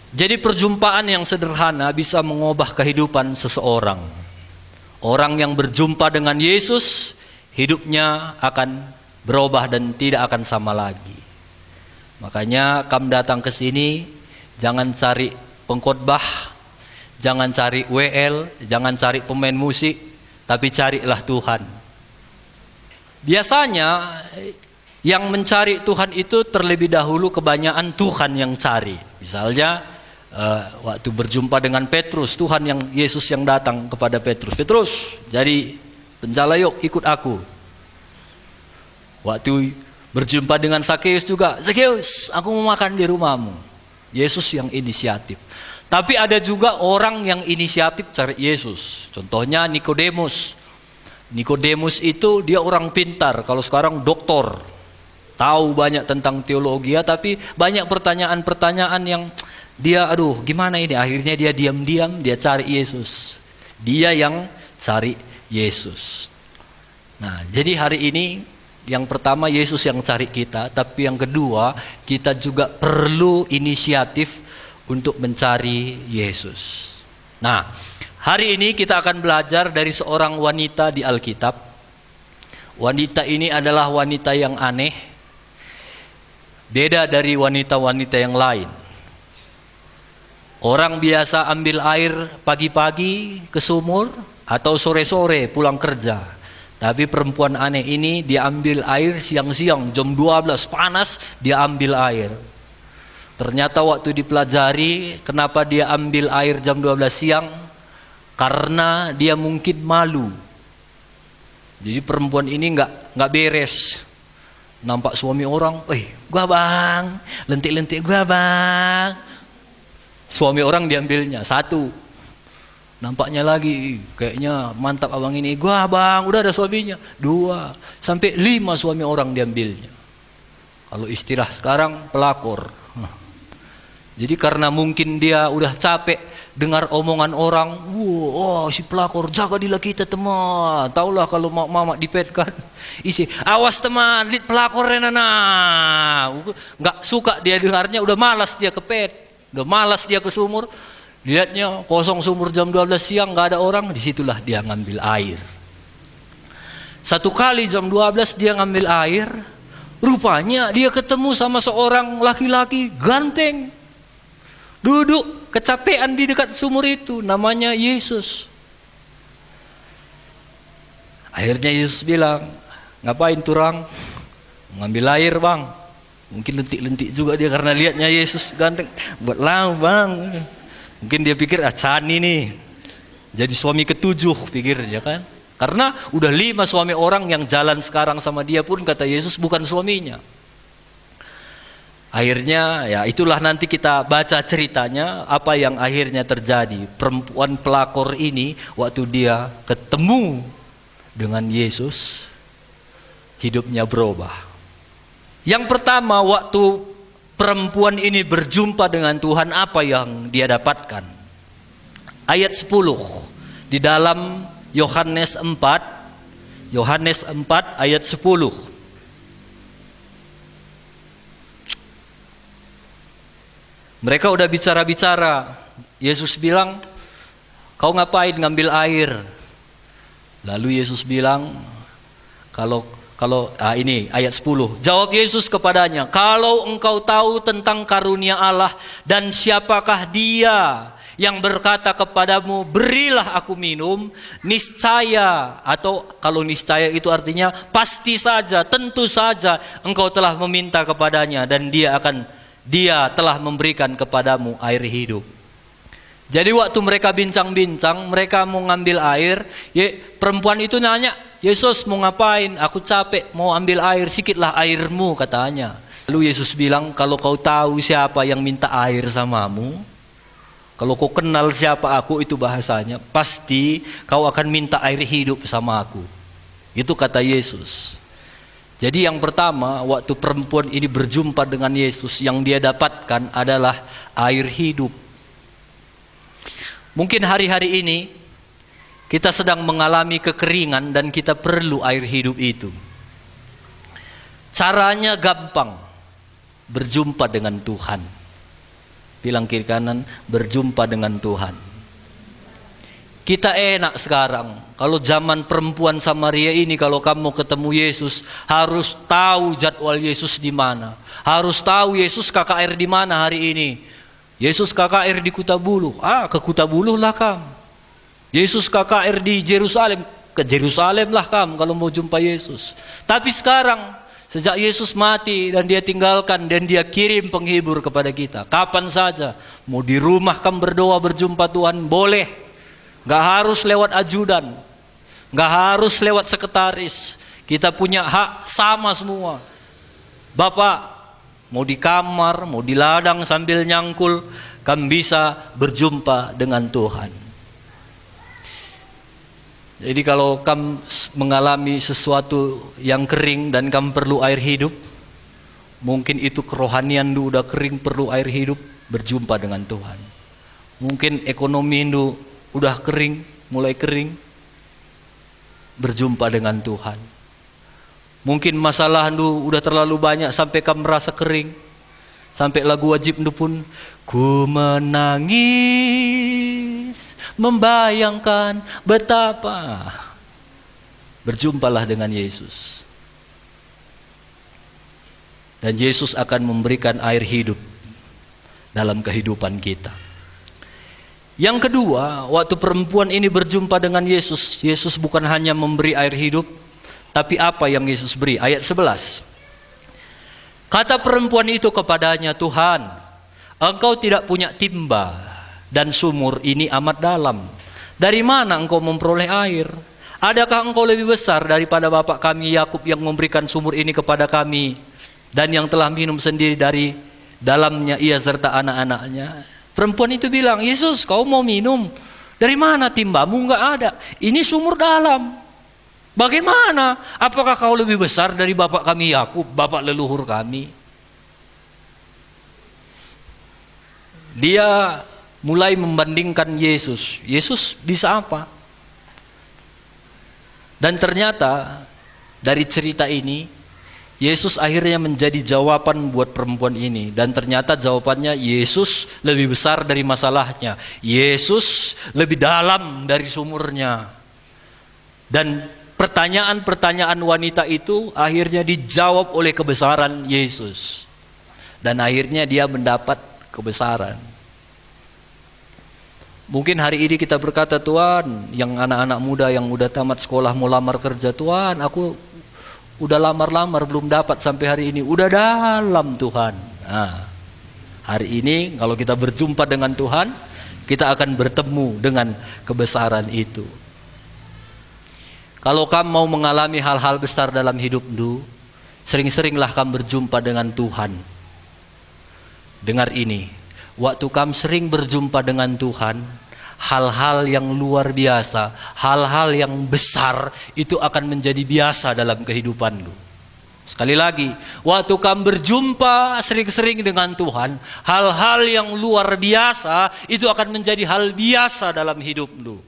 Jadi perjumpaan yang sederhana bisa mengubah kehidupan seseorang. Orang yang berjumpa dengan Yesus, hidupnya akan berubah dan tidak akan sama lagi. Makanya kamu datang ke sini, jangan cari pengkhotbah, jangan cari WL, jangan cari pemain musik, tapi carilah Tuhan. Biasanya yang mencari Tuhan itu terlebih dahulu kebanyakan Tuhan yang cari. Misalnya waktu berjumpa dengan Petrus, Tuhan yang Yesus yang datang kepada Petrus, Petrus jadi penjala yuk, ikut aku. Waktu berjumpa dengan Zakeus juga, Zakeus aku mau makan di rumahmu. Yesus yang inisiatif. Tapi ada juga orang yang inisiatif cari Yesus. Contohnya Nikodemus. Nikodemus itu dia orang pintar, kalau sekarang doktor, tahu banyak tentang teologi, tapi banyak pertanyaan-pertanyaan yang dia gimana ini, akhirnya dia diam-diam dia cari Yesus. Dia yang cari Yesus. Nah, jadi hari ini yang pertama Yesus yang cari kita, tapi yang kedua kita juga perlu inisiatif untuk mencari Yesus. Nah, hari ini kita akan belajar dari seorang wanita di Alkitab. Wanita ini adalah wanita yang aneh, beda dari wanita-wanita yang lain. Orang biasa ambil air pagi-pagi ke sumur atau sore-sore pulang kerja. Tapi perempuan aneh ini dia ambil air siang-siang jam 12 panas, dia ambil air. Ternyata waktu dipelajari kenapa dia ambil air jam 12 siang, karena dia mungkin malu. Jadi perempuan ini nggak beres. Nampak suami orang, gua bang, lentik-lentik gua bang. Suami orang diambilnya satu. Nampaknya lagi, kayaknya mantap abang ini, gua bang, udah ada suaminya. 2 sampai 5 suami orang diambilnya. Kalau istilah sekarang pelakor. Jadi karena mungkin dia udah capek dengar omongan orang, si pelakor jaga diri kita teman. Taulah kalau mama dipet kan, isi awas teman, lihat pelakor nana. Nggak suka dia dengarnya, udah malas dia kepet, udah malas dia ke sumur. Lihatnya kosong sumur jam 12 siang nggak ada orang, disitulah dia ngambil air. Satu kali jam 12 dia ngambil air, rupanya dia ketemu sama seorang laki-laki ganteng, duduk kecapean di dekat sumur itu, namanya Yesus. Akhirnya Yesus bilang, ngapain turang? Ngambil air bang. Mungkin lentik-lentik juga dia karena lihatnya Yesus ganteng. Buatlah bang. Mungkin dia pikir Cani nih jadi suami ke-7 pikirnya kan. Karena udah 5 suami orang yang jalan sekarang sama dia pun kata Yesus bukan suaminya. Akhirnya ya itulah nanti kita baca ceritanya apa yang akhirnya terjadi. Perempuan pelakor ini waktu dia ketemu dengan Yesus, hidupnya berubah. Yang pertama, waktu perempuan ini berjumpa dengan Tuhan, apa yang dia dapatkan? Ayat 10 di dalam Yohanes 4 ayat 10. Mereka udah bicara-bicara. Yesus bilang, kau ngapain ngambil air? Lalu Yesus bilang, ini ayat 10. Jawab Yesus kepadanya, kalau engkau tahu tentang karunia Allah dan siapakah dia yang berkata kepadamu, berilah aku minum, niscaya, atau kalau niscaya itu artinya pasti saja, tentu saja engkau telah meminta kepadanya dan dia telah memberikan kepadamu air hidup. Jadi waktu mereka bincang-bincang, mereka mau ngambil air, perempuan itu nanya, Yesus mau ngapain? Aku capek, mau ambil air, sikitlah airmu katanya. Lalu Yesus bilang, kalau kau tahu siapa yang minta air samamu, kalau kau kenal siapa aku, itu bahasanya, pasti kau akan minta air hidup sama aku. Itu kata Yesus. Jadi yang pertama, waktu perempuan ini berjumpa dengan Yesus, yang dia dapatkan adalah air hidup. Mungkin hari-hari ini kita sedang mengalami kekeringan dan kita perlu air hidup itu. Caranya gampang, berjumpa dengan Tuhan. Bilang kiri kanan, berjumpa dengan Tuhan. Kita enak sekarang. Kalau zaman perempuan Samaria ini, kalau kamu ketemu Yesus, harus tahu jadwal Yesus di mana. Harus tahu Yesus KKR di mana hari ini. Yesus KKR di Kutabuluh. Ke Kutabuluh lah kamu. Yesus KKR di Yerusalem. Ke Yerusalem lah kamu kalau mau jumpa Yesus. Tapi sekarang, sejak Yesus mati dan dia tinggalkan dan dia kirim penghibur kepada kita. Kapan saja. Mau di rumah kamu berdoa berjumpa Tuhan, boleh. Gak harus lewat ajudan. Gak harus lewat sekretaris. Kita punya hak sama semua. Bapak, mau di kamar, mau di ladang sambil nyangkul, kamu bisa berjumpa dengan Tuhan. Jadi kalau kamu mengalami sesuatu yang kering dan kamu perlu air hidup, mungkin itu kerohanian lu udah kering, perlu air hidup, berjumpa dengan Tuhan. Mungkin ekonomi lu udah kering, mulai kering, berjumpa dengan Tuhan. Mungkin masalah lu udah terlalu banyak sampai kamu merasa kering. Sampai lagu wajib lu pun, ku menangis membayangkan betapa. Berjumpalah dengan Yesus. Dan Yesus akan memberikan air hidup dalam kehidupan kita. Yang kedua, waktu perempuan ini berjumpa dengan Yesus, Yesus bukan hanya memberi air hidup, tapi apa yang Yesus beri? Ayat 11. Kata perempuan itu kepadanya, Tuhan, engkau tidak punya timba dan sumur ini amat dalam. Dari mana engkau memperoleh air? Adakah engkau lebih besar daripada bapak kami Yakub yang memberikan sumur ini kepada kami dan yang telah minum sendiri dari dalamnya ia serta anak-anaknya? Perempuan itu bilang, Yesus, kau mau minum? Dari mana timbamu? Enggak ada. Ini sumur dalam. Bagaimana? Apakah kau lebih besar dari bapak kami Yakub, bapak leluhur kami? Dia mulai membandingkan Yesus. Yesus bisa apa? Dan ternyata dari cerita ini, Yesus akhirnya menjadi jawaban buat perempuan ini. Dan ternyata jawabannya, Yesus lebih besar dari masalahnya. Yesus lebih dalam dari sumurnya. Dan pertanyaan-pertanyaan wanita itu akhirnya dijawab oleh kebesaran Yesus. Dan akhirnya dia mendapat kebesaran. Mungkin hari ini kita berkata, Tuhan, yang anak-anak muda yang udah tamat sekolah mau lamar kerja, Tuhan, aku udah lamar-lamar belum dapat sampai hari ini. Udah dalam Tuhan. Nah, hari ini kalau kita berjumpa dengan Tuhan, kita akan bertemu dengan kebesaran itu. Kalau kamu mau mengalami hal-hal besar dalam hidupmu, sering-seringlah kamu berjumpa dengan Tuhan. Dengar ini, waktu kamu sering berjumpa dengan Tuhan, hal-hal yang luar biasa, hal-hal yang besar itu akan menjadi biasa dalam kehidupanmu. Sekali lagi, waktu kamu berjumpa sering-sering dengan Tuhan, hal-hal yang luar biasa itu akan menjadi hal biasa dalam hidupmu.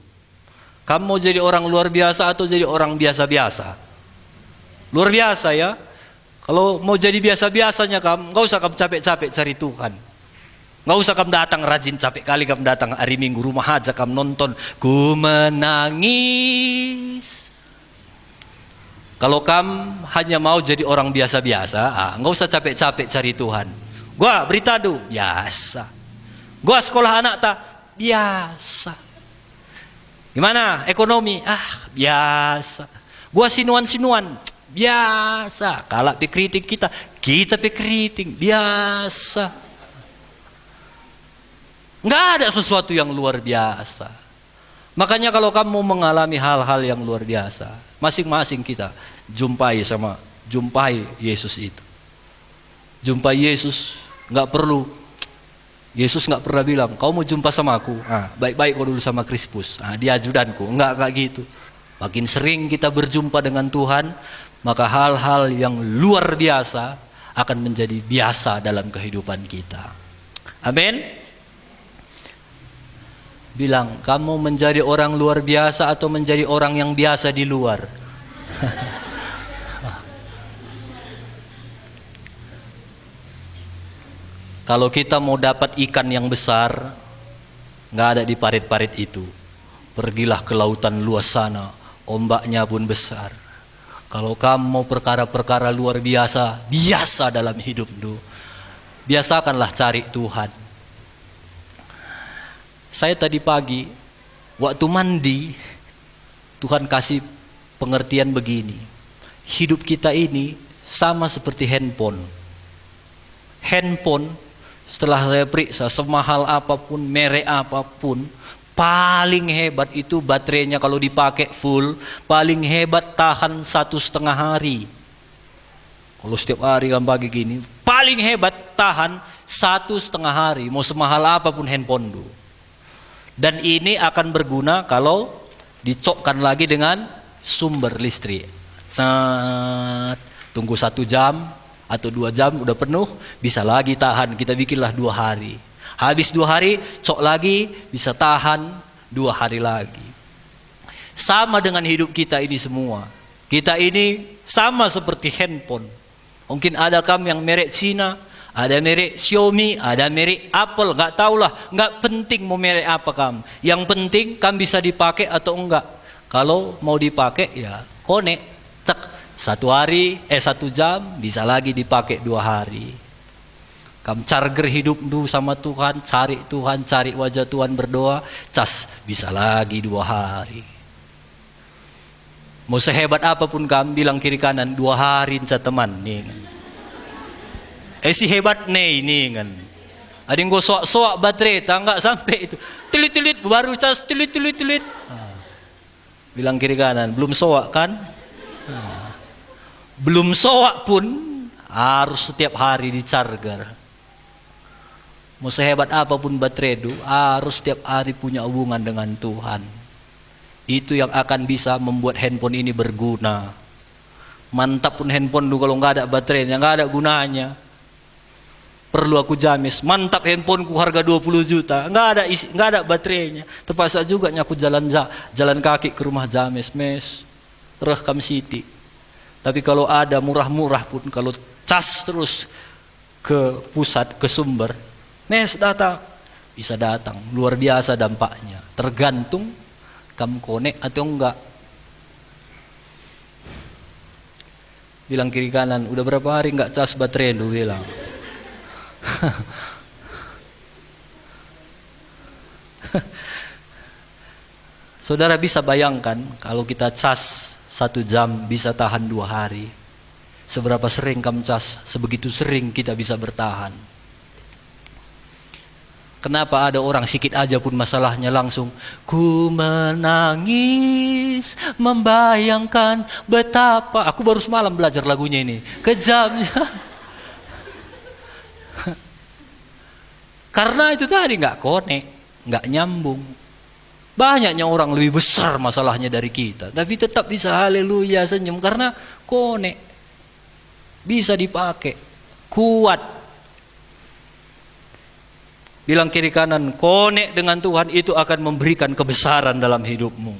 Kamu mau jadi orang luar biasa atau jadi orang biasa-biasa? Luar biasa ya. Kalau mau jadi biasa-biasanya kamu, gak usah kamu capek-capek cari Tuhan. Gak usah kamu datang rajin, capek kali kamu datang hari Minggu, rumah aja kamu nonton Ku Menangis. Kalau kamu hanya mau jadi orang biasa-biasa, gak usah capek-capek cari Tuhan. Gua berita du, biasa. Gua sekolah anak tak, biasa. Gimana ekonomi? Biasa. Gua sinuan-sinuan, biasa. Kalau pikriting kita pikriting, biasa. Nggak ada sesuatu yang luar biasa. Makanya kalau kamu mengalami hal-hal yang luar biasa, masing-masing kita jumpai Yesus itu. Jumpai Yesus, nggak perlu. Yesus nggak pernah bilang, kau mau jumpa sama aku, baik-baik kau dulu sama Krispus, dia ajudanku. Nggak kayak gitu. Makin sering kita berjumpa dengan Tuhan, maka hal-hal yang luar biasa akan menjadi biasa dalam kehidupan kita. Amin. Bilang, kamu menjadi orang luar biasa atau menjadi orang yang biasa di luar? Kalau kita mau dapat ikan yang besar, nggak ada di parit-parit itu. Pergilah ke lautan luas sana, ombaknya pun besar. Kalau kamu mau perkara-perkara luar biasa, biasa dalam hidupmu, biasakanlah cari Tuhan. Saya tadi pagi, waktu mandi, Tuhan kasih pengertian begini. Hidup kita ini sama seperti handphone. Handphone, setelah saya periksa, semahal apapun, merek apapun, paling hebat itu baterainya kalau dipakai full, paling hebat tahan 1,5 hari. Kalau setiap hari kan pagi gini, paling hebat tahan 1,5 hari, mau semahal apapun handphone itu. Dan ini akan berguna kalau dicokkan lagi dengan sumber listrik. Tunggu 1 jam atau 2 jam udah penuh, bisa lagi tahan, kita bikinlah 2 hari. Habis 2 hari, cok lagi, bisa tahan 2 hari lagi. Sama dengan hidup kita ini semua. Kita ini sama seperti handphone. Mungkin ada kamu yang merek Cina, ada merek Xiaomi, ada merek Apple, nggak tahulah, nggak penting mau merek apa kamu. Yang penting kamu bisa dipakai atau enggak. Kalau mau dipakai ya connect, cek 1 jam bisa lagi dipakai 2 hari. Kamu charger hidup dulu sama Tuhan, cari wajah Tuhan, berdoa, cas bisa lagi 2 hari. Mau sehebat apapun kamu bilang kiri kanan 2 hari teman nih. Si hebat nih ini kan. Ada yang gue soak baterai, nggak sampai itu. Tilit baru cas tilit. Bilang kiri kanan, belum soak kan? Belum soak pun harus setiap hari di charger. Mau sehebat apapun baterai itu, harus setiap hari punya hubungan dengan Tuhan. Itu yang akan bisa membuat handphone ini berguna. Mantap pun handphone itu kalau nggak ada baterainya, nggak ada gunanya. Perlu aku jamis, mantap handphoneku harga 20 juta, nggak ada baterainya. Terpaksa juga aku jalan kaki ke rumah jamis, mes, rekam Siti. Tapi kalau ada murah-murah pun, kalau cas terus ke pusat, ke sumber, mes datang, bisa datang. Luar biasa dampaknya. Tergantung kamu connect atau enggak. Bilang kiri kanan, udah berapa hari enggak cas baterai lu bilang. Saudara bisa bayangkan kalau kita cas 1 jam bisa tahan 2 hari. Seberapa sering kamu cas, sebegitu sering kita bisa bertahan. Kenapa ada orang sikit aja pun masalahnya langsung ku menangis membayangkan betapa, aku baru semalam belajar lagunya ini, kejamnya. Karena itu tadi nggak connect, nggak nyambung. Banyaknya orang lebih besar masalahnya dari kita, tapi tetap bisa haleluya senyum karena connect, bisa dipakai, kuat. Bilang kiri kanan, connect dengan Tuhan itu akan memberikan kebesaran dalam hidupmu.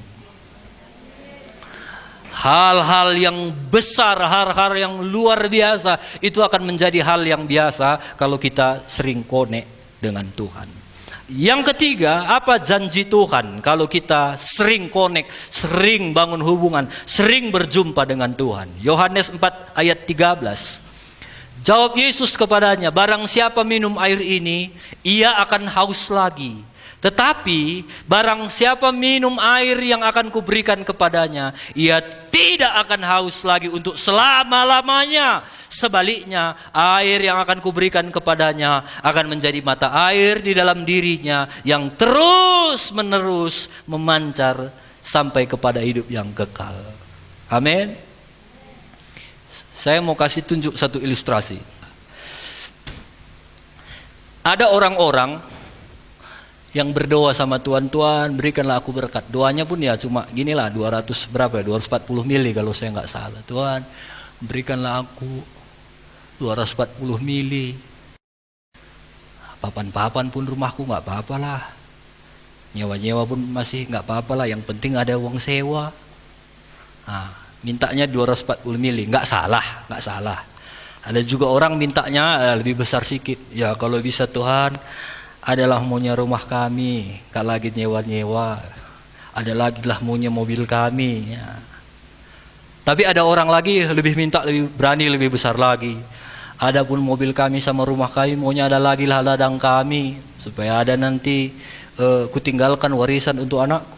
Hal-hal yang besar, hal-hal yang luar biasa itu akan menjadi hal yang biasa kalau kita sering connect dengan Tuhan. Yang ketiga, apa janji Tuhan kalau kita sering connect, sering bangun hubungan, sering berjumpa dengan Tuhan? Yohanes 4 ayat 13. Jawab Yesus kepadanya, barang siapa minum air ini, ia akan haus lagi. Tetapi barang siapa minum air yang akan kuberikan kepadanya, ia tidak akan haus lagi untuk selama-lamanya. Sebaliknya, air yang akan kuberikan kepadanya akan menjadi mata air di dalam dirinya yang terus-menerus memancar sampai kepada hidup yang kekal. Amin. Saya mau kasih tunjuk satu ilustrasi. Ada orang-orang yang berdoa sama Tuhan, Tuhan berikanlah aku berkat. Doanya pun ya cuma ginilah 200 berapa ya, 240 mili kalau saya nggak salah. Tuhan berikanlah aku 240 mili. Papan-papan pun rumahku nggak apa-apa lah. Nyewa-nyewa pun masih nggak apa-apa lah. Yang penting ada uang sewa. Nah, mintanya 240 mili, nggak salah. Ada juga orang mintanya lebih besar sikit. Ya kalau bisa Tuhan, adalah maunya rumah kami, gak lagi nyewa-nyewa. Ada lagi lah maunya mobil kami. Ya. Tapi ada orang lagi lebih minta, lebih berani, lebih besar lagi. Adapun mobil kami sama rumah kami, maunya ada lagi lah ladang kami, supaya ada nanti kutinggalkan warisan untuk anakku.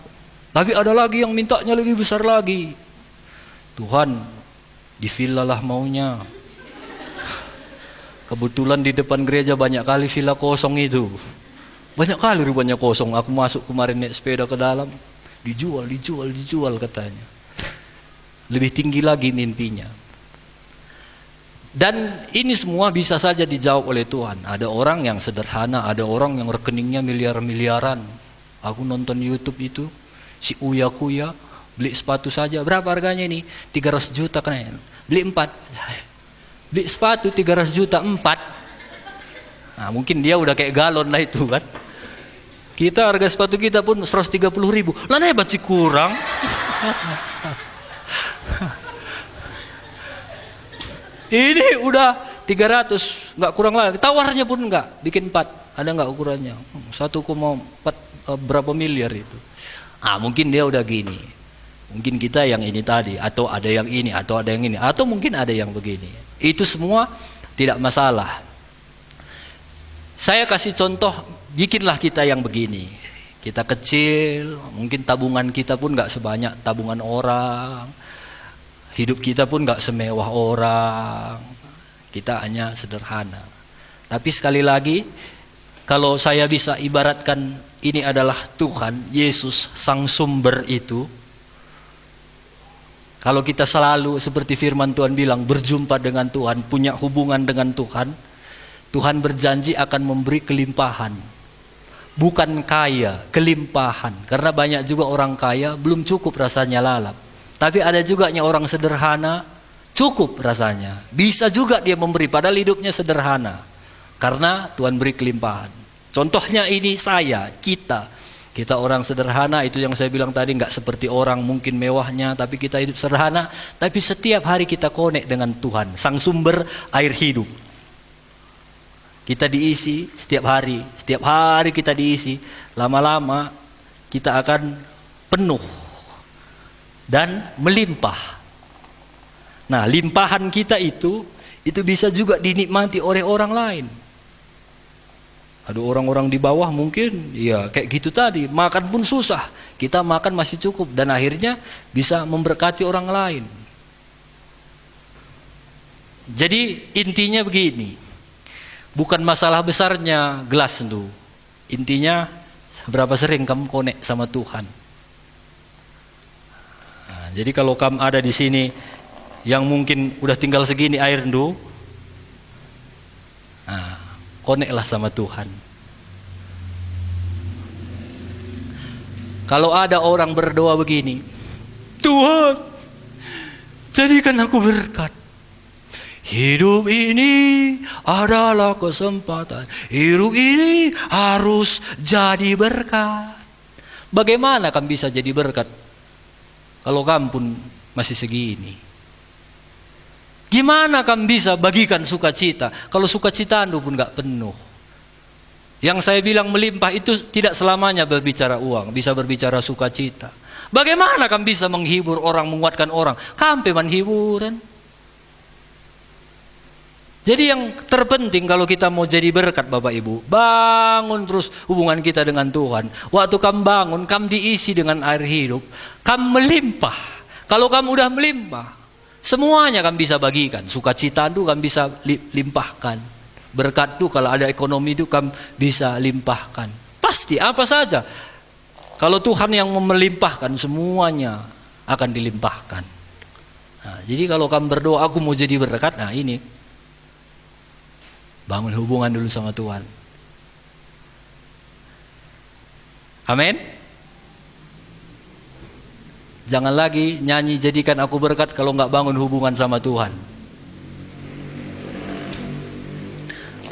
Tapi ada lagi yang mintanya lebih besar lagi. Tuhan, di villa lah maunya. Kebetulan di depan gereja banyak kali villa kosong itu. Banyak kali rupanya kosong. Aku masuk kemarin naik sepeda ke dalam. Dijual katanya. Lebih tinggi lagi mimpinya. Dan ini semua bisa saja dijawab oleh Tuhan. Ada orang yang sederhana, ada orang yang rekeningnya miliar-miliaran. Aku nonton YouTube itu, si Uya Kuya beli sepatu saja. Berapa harganya ini? 300 juta kan? Beli 4. Beli sepatu 300 juta 4. Nah, mungkin dia udah kayak galon lah itu kan. Kita harga sepatu kita pun 130 ribu. Lah hebat sih kurang. Ini udah 300, nggak kurang lagi. Tawarnya pun nggak, bikin 4. Ada nggak ukurannya? 1,4 berapa miliar itu. Ah mungkin dia udah gini. Mungkin kita yang ini tadi, atau ada yang ini, atau ada yang ini, atau mungkin ada yang begini. Itu semua tidak masalah. Saya kasih contoh, bikinlah kita yang begini. Kita kecil, mungkin tabungan kita pun gak sebanyak tabungan orang. Hidup kita pun gak semewah orang. Kita hanya sederhana. Tapi sekali lagi, kalau saya bisa ibaratkan ini adalah Tuhan, Yesus, Sang Sumber itu. Kalau kita selalu seperti firman Tuhan bilang, berjumpa dengan Tuhan, punya hubungan dengan Tuhan, Tuhan berjanji akan memberi kelimpahan. Bukan kaya, kelimpahan. Karena banyak juga orang kaya belum cukup rasanya lalap. Tapi ada juga orang sederhana, cukup rasanya. Bisa juga dia memberi, padahal hidupnya sederhana. Karena Tuhan beri kelimpahan. Contohnya ini saya, kita orang sederhana, itu yang saya bilang tadi, nggak seperti orang mungkin mewahnya, tapi kita hidup sederhana, tapi setiap hari kita connect dengan Tuhan, Sang Sumber air hidup. Kita diisi setiap hari kita diisi, lama-lama kita akan penuh dan melimpah. Nah, limpahan kita itu bisa juga dinikmati oleh orang lain. Ada orang-orang di bawah mungkin ya kayak gitu tadi, makan pun susah, kita makan masih cukup, dan akhirnya bisa memberkati orang lain. Jadi intinya begini, bukan masalah besarnya gelas itu, intinya berapa sering kamu connect sama Tuhan. Nah, jadi kalau kamu ada di sini yang mungkin udah tinggal segini air itu, nah, connect-lah sama Tuhan. Kalau ada orang berdoa begini, Tuhan, jadikan aku berkat. Hidup ini adalah kesempatan. Hidup ini harus jadi berkat. Bagaimana kamu bisa jadi berkat kalau kamu pun masih segini? Gimana kamu bisa bagikan sukacita kalau sukacita Anda pun gak penuh? Yang saya bilang melimpah itu tidak selamanya berbicara uang, bisa berbicara sukacita. Bagaimana kamu bisa menghibur orang, menguatkan orang? Kampe hiburan. Jadi yang terpenting kalau kita mau jadi berkat Bapak Ibu, bangun terus hubungan kita dengan Tuhan. Waktu kamu bangun, kamu diisi dengan air hidup, kamu melimpah. Kalau kamu udah melimpah, semuanya kan bisa bagikan. Sukacita itu kan bisa limpahkan. Berkat itu kalau ada ekonomi itu kan bisa limpahkan. Pasti apa saja. Kalau Tuhan yang melimpahkan, semuanya akan dilimpahkan. Nah, jadi kalau kamu berdoa, aku mau jadi berkat, nah ini, bangun hubungan dulu sama Tuhan. Amin. Jangan lagi nyanyi jadikan aku berkat kalau nggak bangun hubungan sama Tuhan.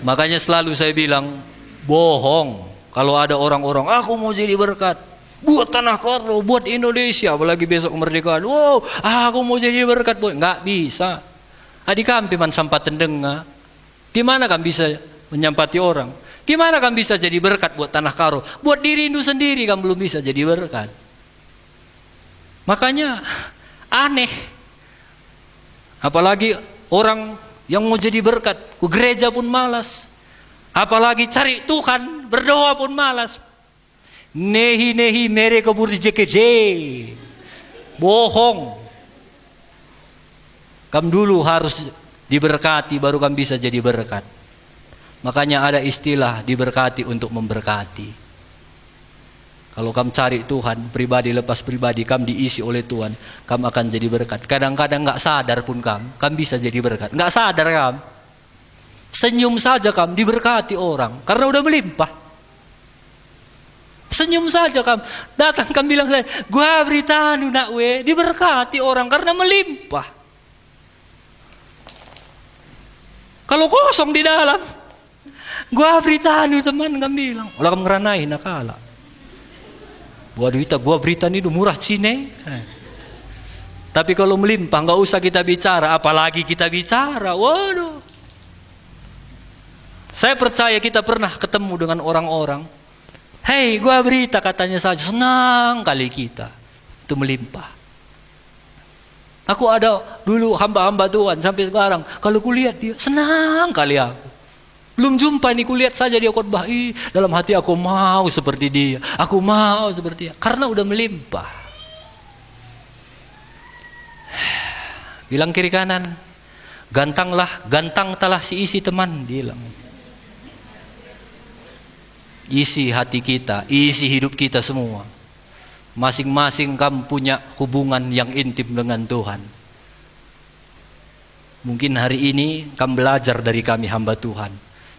Makanya selalu saya bilang, bohong kalau ada orang-orang, aku mau jadi berkat buat tanah Karo, buat Indonesia, apalagi besok kemerdekaan. Wow, aku mau jadi berkat, boy. Nggak bisa. Adik kami man sampai tendenga. Gimana kan bisa menyampati orang? Gimana kan bisa jadi berkat buat tanah karo? Buat diri Hindu sendiri kan belum bisa jadi berkat. Makanya aneh. Apalagi orang yang mau jadi berkat, ke gereja pun malas. Apalagi cari Tuhan, berdoa pun malas. Nehi mere kabur jekeje. Bohong. Kamu dulu harus diberkati baru kamu bisa jadi berkat. Makanya ada istilah diberkati untuk memberkati. Kalau kamu cari Tuhan, pribadi lepas pribadi, kamu diisi oleh Tuhan, kamu akan jadi berkat. Kadang-kadang nggak sadar pun kamu bisa jadi berkat. Nggak sadar kamu. Senyum saja kamu diberkati orang, karena udah melimpah. Senyum saja kamu, datang kamu bilang saya, gua berita nak we, diberkati orang karena melimpah. Kalau kosong di dalam, gua berita teman kamu bilang, olah kamu ngeranai nakala. Gua berita ini murah cine. Tapi kalau melimpah nggak usah kita bicara, apalagi kita bicara. Waduh. Saya percaya kita pernah ketemu dengan orang-orang. Hei, gua berita katanya saja, senang kali kita. Itu melimpah. Aku ada dulu hamba-hamba Tuhan sampai sekarang. Kalau kulihat dia, senang kali aku. Belum jumpa nih, kulihat saja dia khotbah. Dalam hati aku mau seperti dia. Aku mau seperti dia. Karena udah melimpah. Bilang kiri kanan, gantang telah si isi teman, dia bilang. Isi hati kita, isi hidup kita semua. Masing-masing kamu punya hubungan yang intim dengan Tuhan. Mungkin hari ini kamu belajar dari kami hamba Tuhan.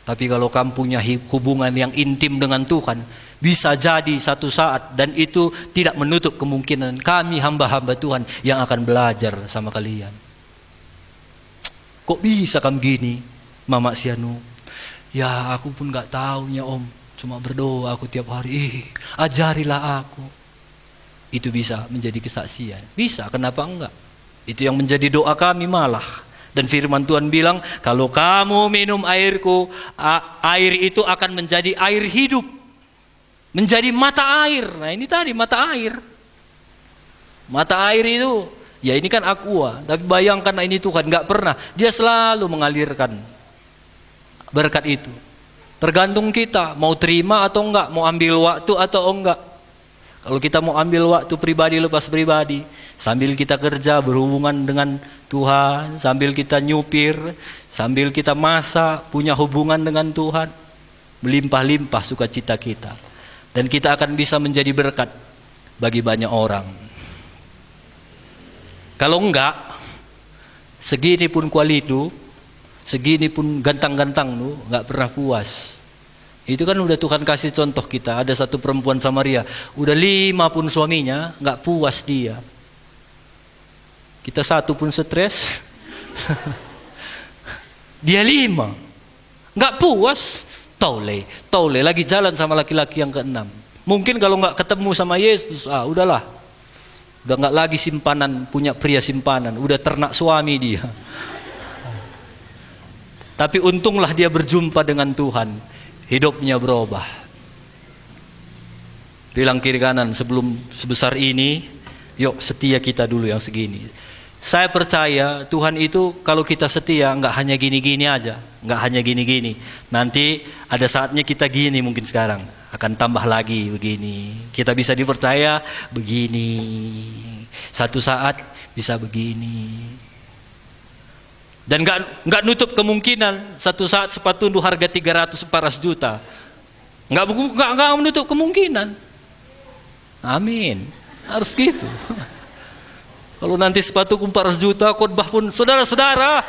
Tapi kalau kamu punya hubungan yang intim dengan Tuhan, bisa jadi satu saat, dan itu tidak menutup kemungkinan kami hamba-hamba Tuhan yang akan belajar sama kalian. Kok bisa kamu gini, Mama Sianu? Ya aku pun gak taunya Om, cuma berdoa aku tiap hari. Ajarilah aku. Itu bisa menjadi kesaksian. Bisa, kenapa enggak? Itu yang menjadi doa kami malah. Dan firman Tuhan bilang, kalau kamu minum airku, air itu akan menjadi air hidup. Menjadi mata air. Nah ini tadi mata air. Mata air itu, ya ini kan aqua. Tapi bayangkan ini Tuhan gak pernah. Dia selalu mengalirkan berkat itu. Tergantung kita, mau terima atau enggak. Mau ambil waktu atau enggak. Kalau kita mau ambil waktu pribadi lepas pribadi, sambil kita kerja berhubungan dengan Tuhan, sambil kita nyupir, sambil kita masak, punya hubungan dengan Tuhan, melimpah-limpah sukacita kita. Dan kita akan bisa menjadi berkat bagi banyak orang. Kalau enggak, segini pun kualitu, segini pun gantang-gantang lu, enggak pernah puas. Itu kan udah Tuhan kasih contoh kita. Ada satu perempuan Samaria, udah 5 pun suaminya, nggak puas dia. Kita 1 pun stres, dia 5, nggak puas. Tole lagi jalan sama laki-laki yang ke-6. Mungkin kalau nggak ketemu sama Yesus, udahlah, udah nggak lagi simpanan, punya pria simpanan, udah ternak suami dia. Tapi untunglah dia berjumpa dengan Tuhan. Hidupnya berubah. Bilang kiri kanan, sebelum sebesar ini, yuk setia kita dulu yang segini. Saya percaya Tuhan itu kalau kita setia nggak hanya gini-gini aja, nggak hanya gini-gini. Nanti ada saatnya kita gini, mungkin sekarang akan tambah lagi begini. Kita bisa dipercaya begini. Satu saat bisa begini. Dan nggak nutup kemungkinan satu saat sepatu harga 300-400 juta. Nggak menutup kemungkinan. Amin. Harus gitu. Kalau nanti sepatu 400 juta, khotbah pun saudara-saudara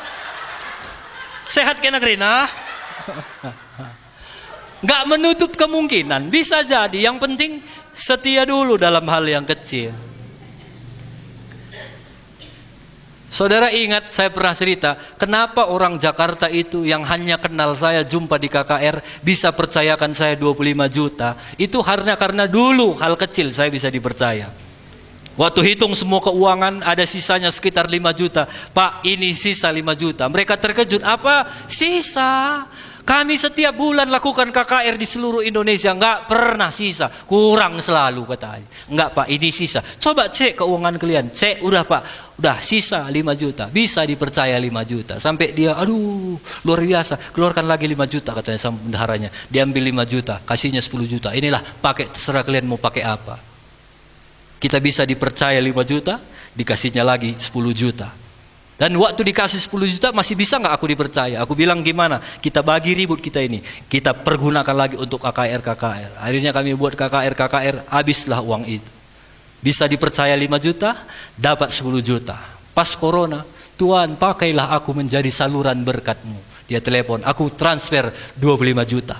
sehat kena gerina. Nggak menutup kemungkinan. Bisa jadi. Yang penting setia dulu dalam hal yang kecil. Saudara ingat saya pernah cerita, kenapa orang Jakarta itu yang hanya kenal saya jumpa di KKR bisa percayakan saya 25 juta. Itu karena dulu hal kecil saya bisa dipercaya. Waktu hitung semua keuangan ada sisanya sekitar 5 juta. Pak, ini sisa 5 juta. Mereka terkejut, apa? Sisa. Kami setiap bulan lakukan KKR di seluruh Indonesia, enggak pernah sisa, kurang selalu katanya. Enggak Pak, ini sisa. Coba cek keuangan kalian, cek udah Pak, udah sisa 5 juta, bisa dipercaya 5 juta. Sampai dia, aduh luar biasa, keluarkan lagi 5 juta katanya sama bendaharanya. Diambil 5 juta, kasihnya 10 juta. Inilah pakai, terserah kalian mau pakai apa. Kita bisa dipercaya 5 juta, dikasihnya lagi 10 juta. Dan waktu dikasih 10 juta masih bisa nggak aku dipercaya? Aku bilang gimana? Kita bagi ribut kita ini. Kita pergunakan lagi untuk KKR. Akhirnya kami buat KKR. Habislah uang itu. Bisa dipercaya 5 juta, dapat 10 juta. Pas corona, Tuhan pakailah aku menjadi saluran berkat-Mu. Dia telepon, aku transfer 25 juta.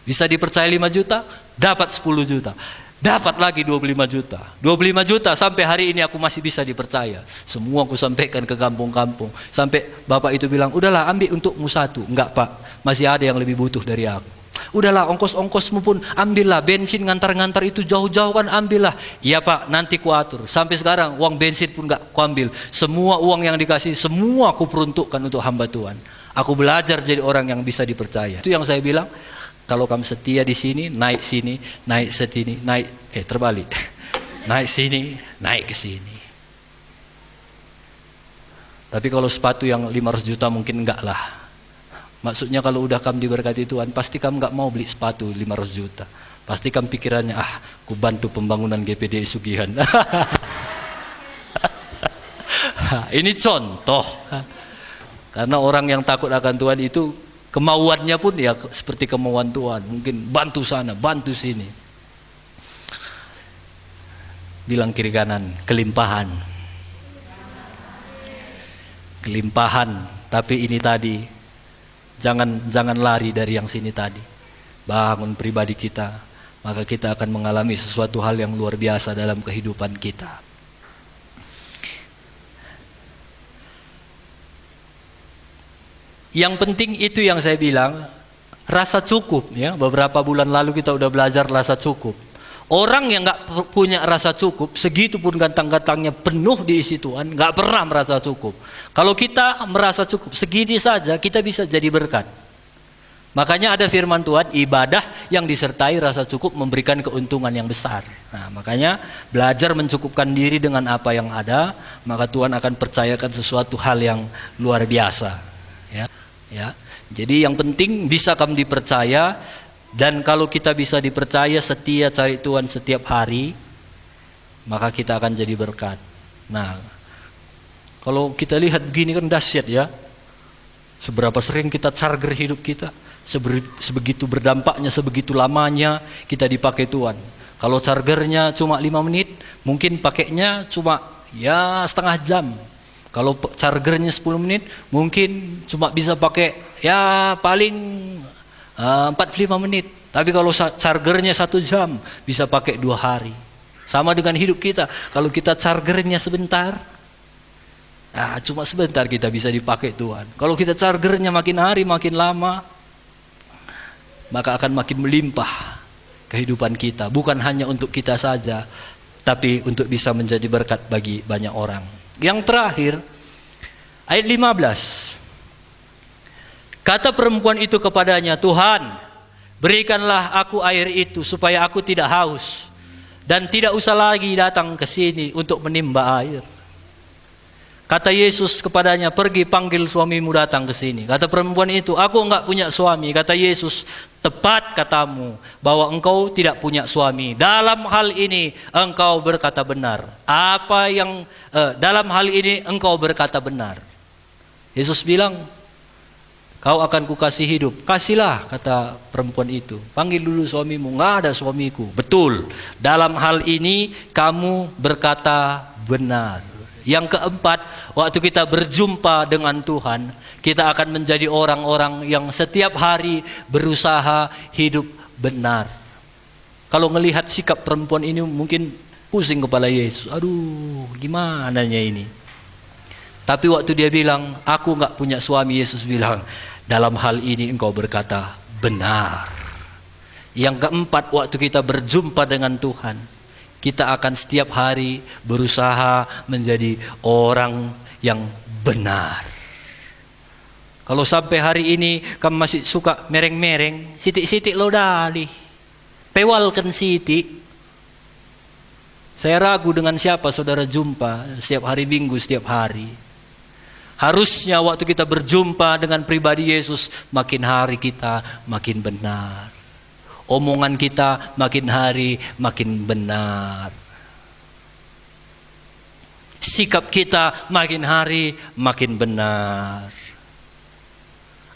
Bisa dipercaya 5 juta, dapat 10 juta. Dapat lagi 25 juta. 25 juta sampai hari ini aku masih bisa dipercaya. Semua aku sampaikan ke kampung-kampung. Sampai bapak itu bilang, udahlah ambil untukmu 1. Enggak Pak, masih ada yang lebih butuh dari aku. Udahlah ongkos-ongkosmu pun ambillah. Bensin ngantar-ngantar itu jauh-jauh kan ambillah. Iya Pak, nanti kuatur. Sampai sekarang uang bensin pun enggak kuambil. Semua uang yang dikasih, semua aku peruntukkan untuk hamba Tuhan. Aku belajar jadi orang yang bisa dipercaya. Itu yang saya bilang. Kalau kamu setia di sini, naik sini, naik sini, terbalik. Naik sini, naik ke sini. Tapi kalau sepatu yang 500 juta mungkin enggak lah. Maksudnya kalau udah kamu diberkati Tuhan, pasti kamu enggak mau beli sepatu 500 juta. Pasti kamu pikirannya, aku bantu pembangunan GPD Sugihan. Ini contoh. Karena orang yang takut akan Tuhan itu kemauannya pun ya seperti kemauan Tuhan. Mungkin bantu sana, bantu sini. Bilang kiri kanan, kelimpahan. Kelimpahan. Tapi ini tadi, jangan lari dari yang sini tadi. Bangun pribadi kita, maka kita akan mengalami sesuatu hal yang luar biasa dalam kehidupan kita. Yang penting itu yang saya bilang, rasa cukup ya. Beberapa bulan lalu kita udah belajar rasa cukup. Orang yang nggak punya rasa cukup, segitu pun gantang-gantangnya penuh diisi Tuhan, nggak pernah merasa cukup. Kalau kita merasa cukup segini saja, kita bisa jadi berkat. Makanya ada firman Tuhan, ibadah yang disertai rasa cukup memberikan keuntungan yang besar. Nah, makanya belajar mencukupkan diri dengan apa yang ada, maka Tuhan akan percayakan sesuatu hal yang luar biasa. Ya, jadi yang penting bisa kamu dipercaya, dan kalau kita bisa dipercaya setia cari Tuhan setiap hari, maka kita akan jadi berkat. Nah, kalau kita lihat begini kan dahsyat ya. Seberapa sering kita charger hidup kita, sebegitu berdampaknya, sebegitu lamanya kita dipakai Tuhan. Kalau chargernya cuma 5 menit, mungkin pakainya cuma ya setengah jam. Kalau chargernya 10 menit, mungkin cuma bisa pakai ya paling 45 menit. Tapi kalau chargernya 1 jam, bisa pakai 2 hari. Sama dengan hidup kita. Kalau kita chargernya sebentar, cuma sebentar kita bisa dipakai Tuhan. Kalau kita chargernya makin hari makin lama, maka akan makin melimpah kehidupan kita. Bukan hanya untuk kita saja, tapi untuk bisa menjadi berkat bagi banyak orang. Yang terakhir, ayat 15. Kata perempuan itu kepadanya, Tuhan, berikanlah aku air itu supaya aku tidak haus dan tidak usah lagi datang ke sini untuk menimba air. Kata Yesus kepadanya, pergi panggil suamimu datang ke sini. Kata perempuan itu, aku enggak punya suami. Kata Yesus, tepat katamu bahwa engkau tidak punya suami. Dalam hal ini engkau berkata benar. Dalam hal ini engkau berkata benar. Yesus bilang, kau akan kukasih hidup. Kasihlah, kata perempuan itu. Panggil dulu suamimu. Enggak ada suamiku. Betul. Dalam hal ini kamu berkata benar. Yang keempat, waktu kita berjumpa dengan Tuhan, kita akan menjadi orang-orang yang setiap hari berusaha hidup benar. Kalau melihat sikap perempuan ini mungkin pusing kepala Yesus. Aduh, gimana ini? Tapi waktu dia bilang, aku enggak punya suami, Yesus bilang, dalam hal ini engkau berkata benar. Yang keempat, waktu kita berjumpa dengan Tuhan, kita akan setiap hari berusaha menjadi orang yang benar. Kalau sampai hari ini kamu masih suka mereng-mereng, sitik-sitik lo dali. Pewalkan sitik. Saya ragu dengan siapa saudara jumpa setiap hari Minggu, setiap hari. Harusnya waktu kita berjumpa dengan pribadi Yesus, makin hari kita makin benar. Omongan kita makin hari makin benar. Sikap kita makin hari makin benar.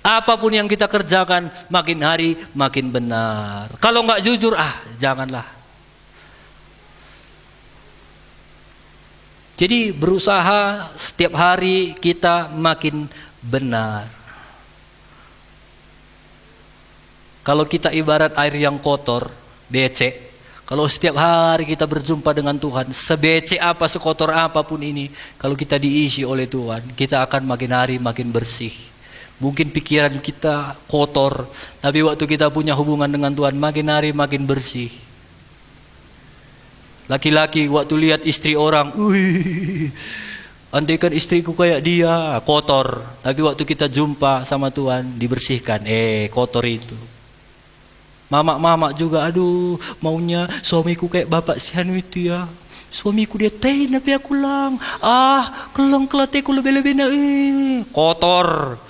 Apapun yang kita kerjakan makin hari makin benar. Kalau nggak jujur, janganlah. Jadi berusaha setiap hari kita makin benar. Kalau kita ibarat air yang kotor, becek. Kalau setiap hari kita berjumpa dengan Tuhan, sebecek apa, sekotor apapun ini, kalau kita diisi oleh Tuhan, kita akan makin hari makin bersih. Mungkin pikiran kita kotor, tapi waktu kita punya hubungan dengan Tuhan, makin hari makin bersih. Laki-laki waktu lihat istri orang, andaikan istriku kayak dia, kotor. Tapi waktu kita jumpa sama Tuhan, dibersihkan. Kotor itu. Mama-mama juga, aduh, maunya suamiku kayak bapak si Hanu itu ya. Suamiku dia teh, tapi aku lang. Kelang kelateku lebih-lebih kotor.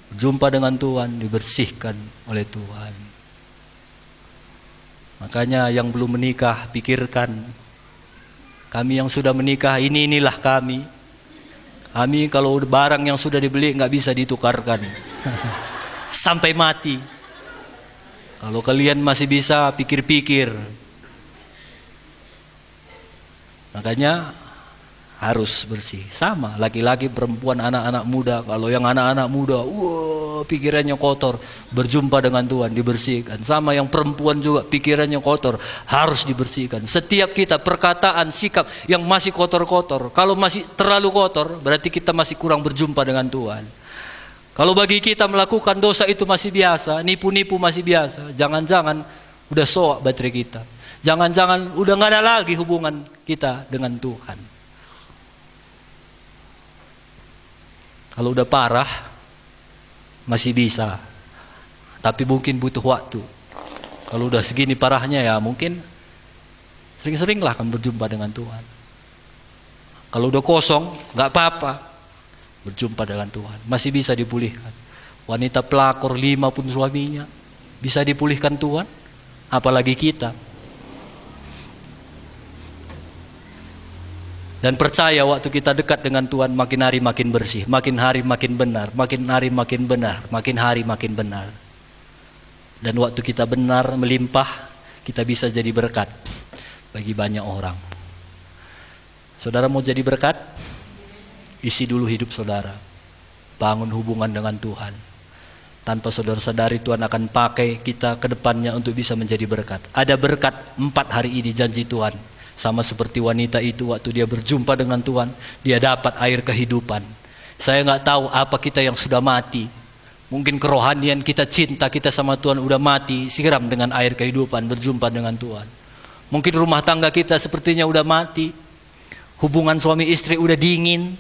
Jumpa dengan Tuhan, dibersihkan oleh Tuhan. Makanya yang belum menikah, pikirkan. Kami yang sudah menikah, inilah kami. Kami kalau barang yang sudah dibeli nggak bisa ditukarkan. Sampai mati. Kalau kalian masih bisa, pikir-pikir. Makanya harus bersih. Sama laki-laki, perempuan, anak-anak muda. Kalau yang anak-anak muda, pikirannya kotor, berjumpa dengan Tuhan dibersihkan. Sama yang perempuan juga pikirannya kotor, harus dibersihkan. Setiap kita perkataan, sikap yang masih kotor-kotor, kalau masih terlalu kotor, berarti kita masih kurang berjumpa dengan Tuhan. Kalau bagi kita melakukan dosa itu masih biasa, nipu-nipu masih biasa, jangan-jangan udah soak baterai kita. Jangan-jangan udah nggak ada lagi hubungan kita dengan Tuhan. Kalau udah parah, masih bisa. Tapi mungkin butuh waktu. Kalau udah segini parahnya ya mungkin sering-seringlah kamu berjumpa dengan Tuhan. Kalau udah kosong, gak apa-apa. Berjumpa dengan Tuhan. Masih bisa dipulihkan. Wanita pelakor 5 pun suaminya. Bisa dipulihkan Tuhan. Apalagi kita. Dan percaya waktu kita dekat dengan Tuhan, makin hari makin bersih, makin hari makin benar, makin hari makin benar, makin hari makin benar. Dan waktu kita benar melimpah, kita bisa jadi berkat bagi banyak orang. Saudara mau jadi berkat? Isi dulu hidup saudara. Bangun hubungan dengan Tuhan. Tanpa saudara sadari, Tuhan akan pakai kita ke depannya untuk bisa menjadi berkat. Ada berkat 4 hari ini janji Tuhan. Sama seperti wanita itu waktu dia berjumpa dengan Tuhan, dia dapat air kehidupan. Saya nggak tahu apa kita yang sudah mati. Mungkin kerohanian kita, cinta kita sama Tuhan udah mati, siram dengan air kehidupan, berjumpa dengan Tuhan. Mungkin rumah tangga kita sepertinya udah mati. Hubungan suami istri udah dingin.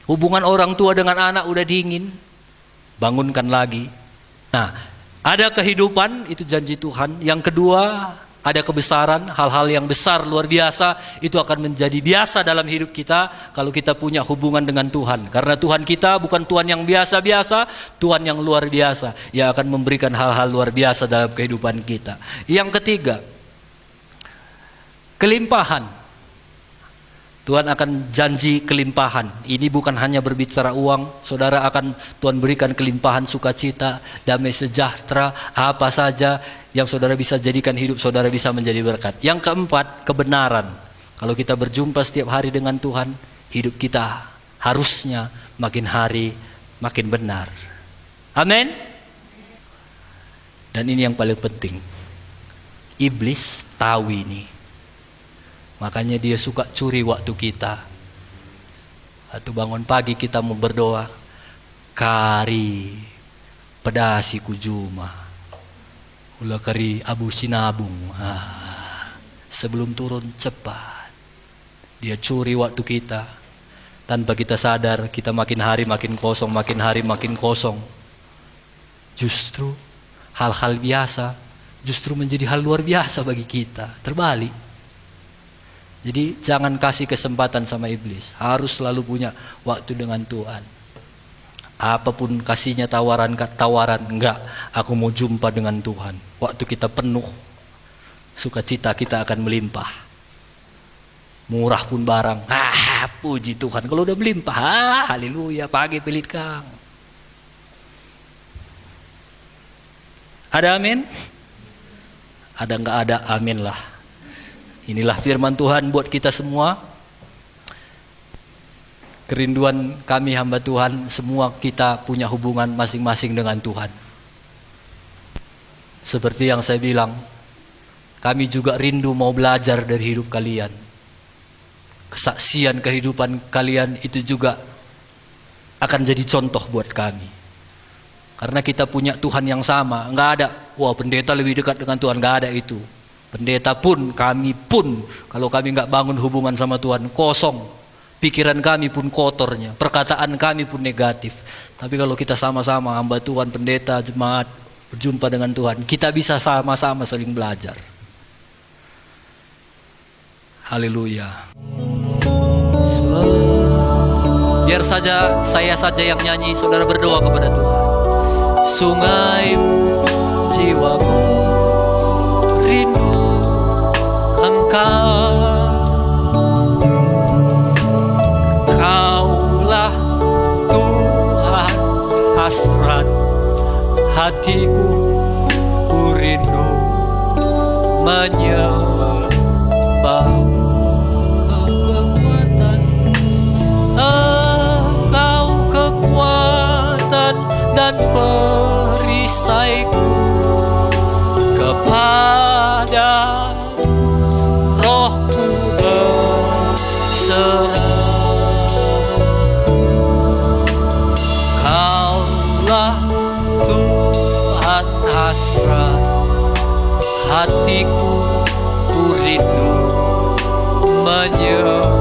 Hubungan orang tua dengan anak udah dingin. Bangunkan lagi. Nah, ada kehidupan, itu janji Tuhan. Yang kedua, ada kebesaran, hal-hal yang besar luar biasa itu akan menjadi biasa dalam hidup kita kalau kita punya hubungan dengan Tuhan. Karena Tuhan kita bukan Tuhan yang biasa-biasa, Tuhan yang luar biasa, yang akan memberikan hal-hal luar biasa dalam kehidupan kita. Yang ketiga, kelimpahan. Tuhan akan janji kelimpahan. Ini bukan hanya berbicara uang, saudara akan Tuhan berikan kelimpahan sukacita, damai sejahtera, apa saja yang saudara bisa jadikan hidup saudara bisa menjadi berkat. Yang keempat, kebenaran. Kalau kita berjumpa setiap hari dengan Tuhan, hidup kita harusnya makin hari makin benar. Amin. Dan ini yang paling penting. Iblis tahu ini. Makanya dia suka curi waktu kita. Waktu bangun pagi kita mau berdoa, kari pedasi kujuma, ula kari abu sinabung. sebelum turun cepat. Dia curi waktu kita. Tanpa kita sadar, kita makin hari makin kosong, makin hari makin kosong. Justru hal-hal biasa justru menjadi hal luar biasa bagi kita. Terbalik. Jadi jangan kasih kesempatan sama iblis. Harus selalu punya waktu dengan Tuhan. Apapun kasihnya tawaran, enggak. Aku mau jumpa dengan Tuhan. Waktu kita penuh, sukacita kita akan melimpah. Murah pun barang, puji Tuhan. Kalau udah melimpah, haleluya, pagi pelit kang. Ada amin? Ada enggak ada, amin lah. Inilah firman Tuhan buat kita semua. Kerinduan kami hamba Tuhan, semua kita punya hubungan masing-masing dengan Tuhan. Seperti yang saya bilang, kami juga rindu mau belajar dari hidup kalian. Kesaksian kehidupan kalian itu juga akan jadi contoh buat kami. Karena kita punya Tuhan yang sama. Enggak ada, wah pendeta lebih dekat dengan Tuhan. Enggak ada itu. Pendeta pun, kami pun, kalau kami enggak bangun hubungan sama Tuhan, kosong. Pikiran kami pun kotornya. Perkataan kami pun negatif. Tapi kalau kita sama-sama, hamba Tuhan, pendeta, jemaat, berjumpa dengan Tuhan, kita bisa sama-sama saling belajar. Haleluya. Biar saja saya saja yang nyanyi, saudara berdoa kepada Tuhan. Sungai jiwaku rindu Engkau, Kaulah Tuhan hasrat hatiku, ku rindu menyembah. Dan perisaiku kepada Rohku berserah. Kaulah Tuhan hasrat hatiku, ku rindu menyembah.